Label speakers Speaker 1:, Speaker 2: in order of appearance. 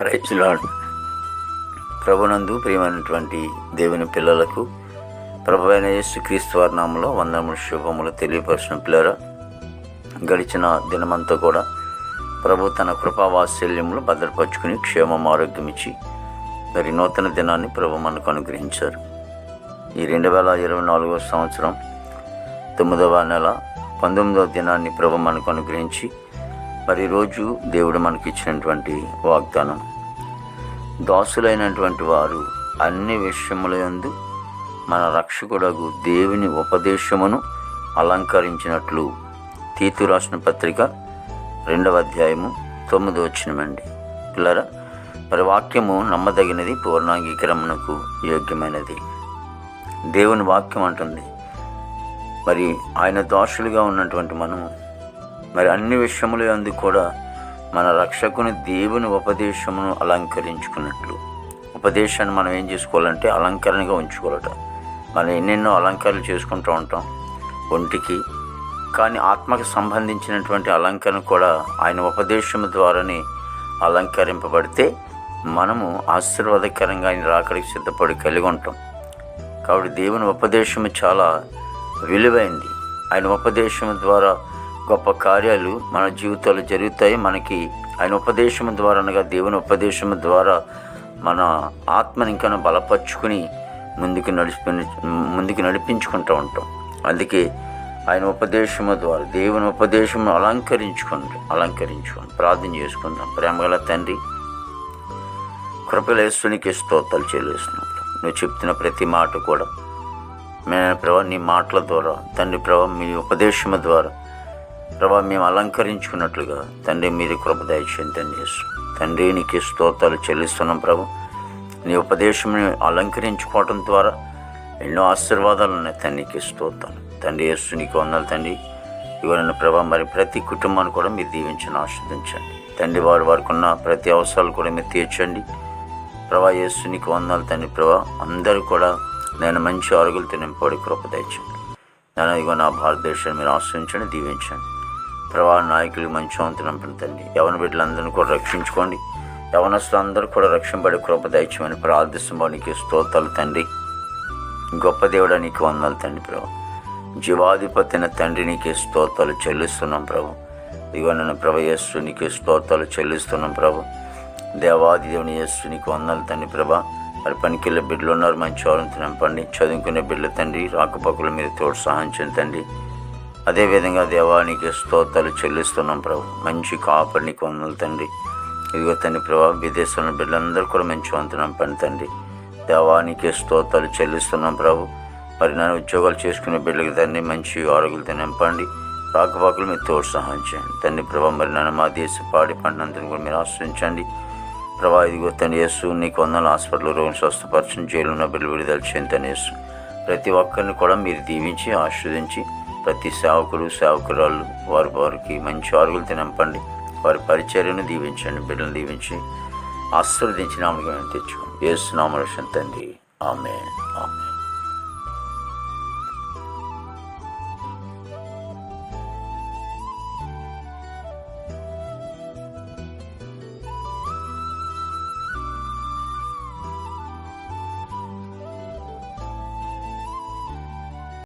Speaker 1: Praise lord. ప్రభునందు ప్రియమైనటువంటి దేవుని పిల్లలకు ప్రభువైన యేసుక్రీస్తు వారి నామములో వందనములు శుభములు తెలియపరిచిన పిల్లరా, గడిచిన దినమంతా కూడా ప్రభు తన కృపావాత్సల్యములు భద్రపరుచుకుని క్షేమం ఆరోగ్యం ఇచ్చి మరి నూతన దినాన్ని ప్రభు మనకు అనుగ్రహించారు. ఈ 2024 సంవత్సరం 9వ నెల 19వ దినాన్ని ప్రభు మనకు అనుగ్రహించి మరి రోజు దేవుడు మనకి ఇచ్చినటువంటి వాగ్దానం, దాసులైనటువంటి వారు అన్ని విషయములందు మన రక్షకుడగు దేవుని ఉపదేశమును అలంకరించినట్లు. తీతు రాసిన పత్రిక 2వ అధ్యాయము 9వ వచనమండి. పిల్లరా, మరి వాక్యము నమ్మదగినది, పూర్ణాంగీకరణకు యోగ్యమైనది. దేవుని వాక్యం అంటుంది, మరి ఆయన దాసులుగా ఉన్నటువంటి మనము మరి అన్ని విషయముల యందు కూడా మన రక్షకుని దేవుని ఉపదేశమును అలంకరించుకున్నట్లు. ఉపదేశాన్ని మనం ఏం చేసుకోవాలంటే అలంకరణగా ఉంచుకోవాలట. మనం ఎన్నెన్నో అలంకరణలు చేసుకుంటూ ఉంటాం ఒంటికి, కానీ ఆత్మకు సంబంధించినటువంటి అలంకరణ కూడా ఆయన ఉపదేశం ద్వారానే అలంకరింపబడితే మనము ఆశీర్వాదకరంగా ఆయన రాకడికి సిద్ధపడి కలిగి ఉంటాం. కాబట్టి దేవుని ఉపదేశము చాలా విలువైంది. ఆయన ఉపదేశం ద్వారా గొప్ప కార్యాలు మన జీవితాలు జరుగుతాయి. మనకి ఆయన ఉపదేశం ద్వారా అనగా దేవుని ఉపదేశం ద్వారా మన ఆత్మని ఇంకా బలపరుచుకుని ముందుకు నడిపించుకుంటూ ఉంటాం. అందుకే ఆయన ఉపదేశము ద్వారా దేవుని ఉపదేశం అలంకరించుకొని ప్రార్థన చేసుకుందాం. ప్రేమగల తండ్రి, కృపలేసునికి స్తోత్రాలు చెల్లిస్తున్నాం. నువ్వు చెప్తున్న ప్రతి మాట కూడా మేము ప్రభా నీ మాటల ద్వారా తండ్రి ప్రభా మీ ఉపదేశము ద్వారా ప్రభా మేము అలంకరించుకున్నట్లుగా తండ్రి మీరు కృప దయచేయండి. తండ్రి నీకు స్తోత్రాలు చెల్లిస్తున్నాం. ప్రభు నీ ఉపదేశంని అలంకరించుకోవటం ద్వారా ఎన్నో ఆశీర్వాదాలు ఉన్నాయి. తండ్రికి స్తోత్రాలు. తండ్రి యేసు నీకు వందనాలు తండ్రి. ఇవన్న ప్రభా మరి ప్రతి కుటుంబాన్ని కూడా మీరు దీవించని ఆస్వాదించండి తండ్రి. వారికి ఉన్న ప్రతి అవసరాలు కూడా మీరు తీర్చండి ప్రభా. యేసు నీకు వందనాలు తండ్రి. ప్రభా అందరూ కూడా నేను మంచి ఆరోగ్యాలతో నింపబడి కృప దయచేయండి. నేను ఇగో నా భారతదేశాన్ని మీరు ఆశ్రయించండి, దీవించండి ప్రభా. నాయకులు మంచి వంతు నింపండి తండ్రి. యవన బిడ్డలందరినీ కూడా రక్షించుకోండి. యవనస్తులు అందరూ కూడా రక్షింపబడి కృప దయచేయమని ప్రార్థిస్తున్నాం. నీకు స్తోత్రాలు తండ్రి. గొప్ప దేవుడా నీకు వందనాలు తండ్రి. ప్రభు జీవాధిపతి అయిన తండ్రి నీకు స్తోత్రాలు చెల్లిస్తున్నాం. ప్రభు ఇగో నన్ను ప్రభు యేసు నీకు స్తోత్రాలు చెల్లిస్తున్నాం. ప్రభు దేవాది దేవుని యేసు నీకు వందనాలు తండ్రి. ప్రభా మరి పనికిళ్ళ బిడ్డలు ఉన్నారు, మంచి వారంతో నింపండి. చదువుకునే బిడ్డల తండ్రి రాకపోకల మీద తోడు సహాయం చేయండి తండ్రి. అదేవిధంగా దేవానికి స్తోత్రాలు చెల్లిస్తున్నాం. ప్రభు మంచి కాపరి నీకు వందనాలు తండ్రి. ఇదిగో తండ్రి ప్రభా విదేశంలో బిడ్డలందరూ కూడా మంచి వంతు నింపండి తండ్రి. దేవానికి స్తోత్రాలు చెల్లిస్తున్నాం. ప్రభు మరి నన్ను ఉద్యోగాలు చేసుకునే బిడ్డలకి తండ్రి మంచి ఆరోగ్యాలతో నింపండి. రాకపోకలు మీరు తోడు సహాయం చేయండి తండ్రి. ప్రభా మరి నన్ను మా దేశ పాడి పంటంతా కూడా మీరు ఆశ్రయించండి ప్రభా. ఇదిగో తండ్రి యేసు నీకు వందనాలు. హాస్పిటల్ రోగిని స్వస్థపరచండి, జైలు ఉన్న బిడ్డలు విడుదల చేయండి తండ్రి యేసు. ప్రతి ఒక్కరిని కూడా మీరు దీవించి ఆశీర్వదించి ప్రతి సేవకురాళ్ళు వారికి మంచి ఆరోగ్యాలతో నింపండి. వారి పరిచర్యను దీవించండి, బిడ్డలను దీవించి ఆశీర్వదించి నామమున తెచ్చుకోండి. యేసు నామమున తండ్రి. ఆమేన్.